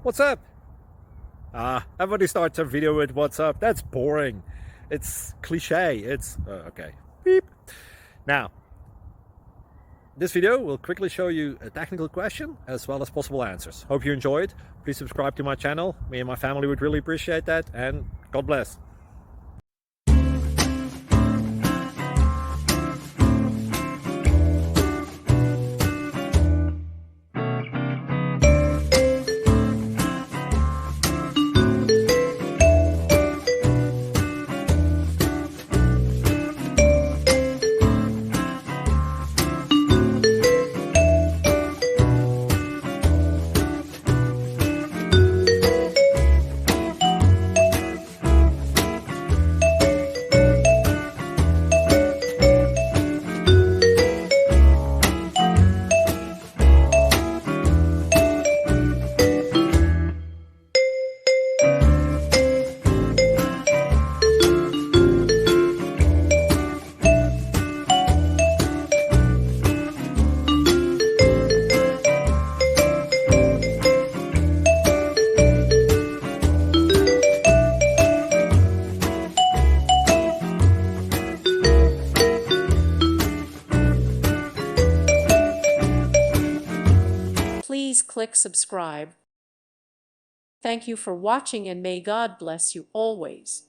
What's up? Everybody starts a video with what's up. That's boring. It's cliche. It's okay. Beep. Now, this video will quickly show you a technical question as well as possible answers. Hope you enjoyed. Please subscribe to my channel. Me and my family would really appreciate that, and God bless. Please click subscribe. Thank you for watching and may God bless you always.